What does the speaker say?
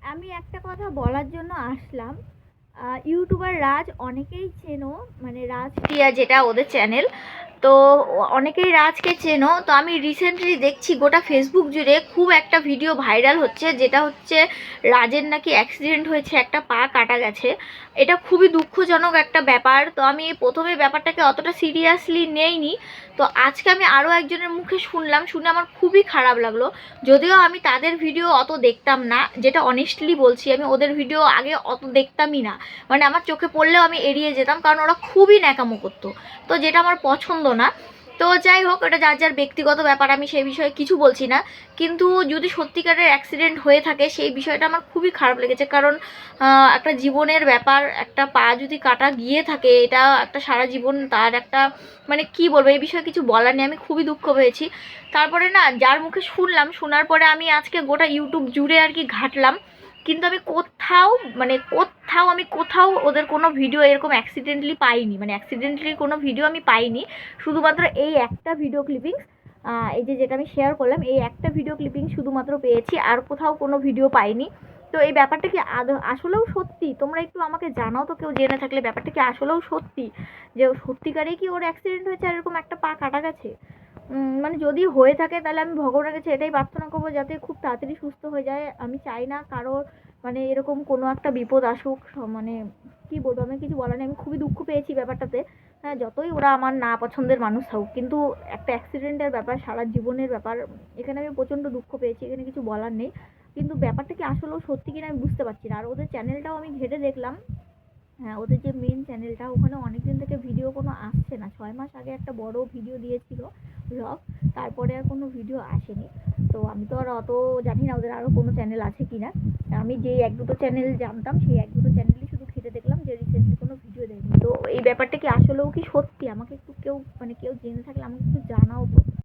আমি একটা কথা বলার জন্য আসলাম। ইউটিউবার রাজ অনেকেই চেনো, মানে রাজ টিয়া যেটা ওদের চ্যানেল, তো অনেকেই রাজকে চেনো। তো আমি রিসেন্টলি দেখছি গোটা ফেসবুক জুড়ে খুব একটা ভিডিও ভাইরাল হচ্ছে, যেটা হচ্ছে রাজের নাকি অ্যাক্সিডেন্ট হয়েছে, একটা পা কাটা গেছে। এটা খুবই দুঃখজনক একটা ব্যাপার। তো আমি প্রথমে ব্যাপারটাকে অতটা সিরিয়াসলি নেইনি, তো আজকে আমি আরও একজনের মুখে শুনলাম, শুনে আমার খুবই খারাপ লাগলো। যদিও আমি তাদের ভিডিও অত দেখতাম না, যেটা অনেস্টলি বলছি, আমি ওদের ভিডিও আগে অত দেখতামই না। মানে আমার চোখে পড়লেও আমি এড়িয়ে যেতাম, কারণ ওরা খুবই ন্যাকামো করতো, তো যেটা আমার পছন্দ না। তো যাই হোক, এটা যার যার ব্যক্তিগত ব্যাপার, আমি সেই বিষয়ে কিছু বলছি না। কিন্তু যদি সত্যিকারের অ্যাক্সিডেন্ট হয়ে থাকে, সেই বিষয়টা আমার খুবই খারাপ লেগেছে। কারণ একটা জীবনের ব্যাপার, একটা পা যদি কাটা গিয়ে থাকে, এটা একটা সারা জীবন তার একটা, মানে কি বলবো, এই বিষয়ে কিছু বলার নেই। আমি খুবই দুঃখ পেয়েছি। তারপরে না, যার মুখে শুনলাম, শোনার পরে আমি আজকে গোটা ইউটিউব জুড়ে আর কি ঘাটলাম, কিন্তু আমি কোথাও, মানে কোথাও ওদের কোনো ভিডিও এরকম অ্যাক্সিডেন্টলি পাইনি, মানে অ্যাক্সিডেন্টলি কোনো ভিডিও আমি পাইনি। শুধুমাত্র এই একটা ভিডিও ক্লিপিংস, এই যে যেটা আমি শেয়ার করলাম, এই একটা ভিডিও ক্লিপিং শুধুমাত্র পেয়েছি, আর কোথাও কোনো ভিডিও পাইনি। তো এই ব্যাপারটা কি আসলেও সত্যি? তোমরা একটু আমাকে জানাও তো, কেউ জেনে থাকলে, ব্যাপারটা কি আসলেও সত্যি, যে সত্যিকারেই কি ওর অ্যাক্সিডেন্ট হয়েছে আর এরকম একটা পা কাটা গেছে? মানে যদি হয়ে থাকে, তাহলে আমি ভগবানের কাছে এটাই প্রার্থনা করবো, যাতে খুব তাড়াতাড়ি সুস্থ হয়ে যায়। আমি চাই না কারোর মানে এরকম কোনো একটা বিপদ আসুক। মানে কি বলবো, আমি কিছু বলার নেই। আমি খুবই দুঃখ পেয়েছি ব্যাপারটাতে। হ্যাঁ, যতই ওরা আমার না পছন্দের মানুষ হোক, কিন্তু একটা অ্যাক্সিডেন্টের ব্যাপার, সারা জীবনের ব্যাপার, এখানে আমি প্রচণ্ড দুঃখ পেয়েছি, এখানে কিছু বলার নেই। কিন্তু ব্যাপারটা কি আসলেও সত্যি কিনা আমি বুঝতে পারছি না। আর ওদের চ্যানেলটাও আমি ঘেটে দেখলাম, হ্যাঁ, ওদের যে মেন চ্যানেলটা, ওখানে অনেক দিন থেকে ভিডিও কোনো আসছে না। 6 মাস আগে একটা বড় ভিডিও দিয়েছিল, ব্লগ, তারপরে আর কোনো ভিডিও আসেনি। তো আমি তো আর অত জানি না ওদের আরও কোনো চ্যানেল আছে কি না। আমি যেই এক দুটো চ্যানেল জানতাম, সেই এক দুটো চ্যানেলই শুধু ঘেটে দেখলাম, যে রিসেন্টলি কোনো ভিডিও দেয়নি। তো এই ব্যাপারটা কি আসলেও কি সত্যি? আমাকে একটু কেউ, মানে কেউ জেনে থাকলে আমাকে একটু জানাও তো।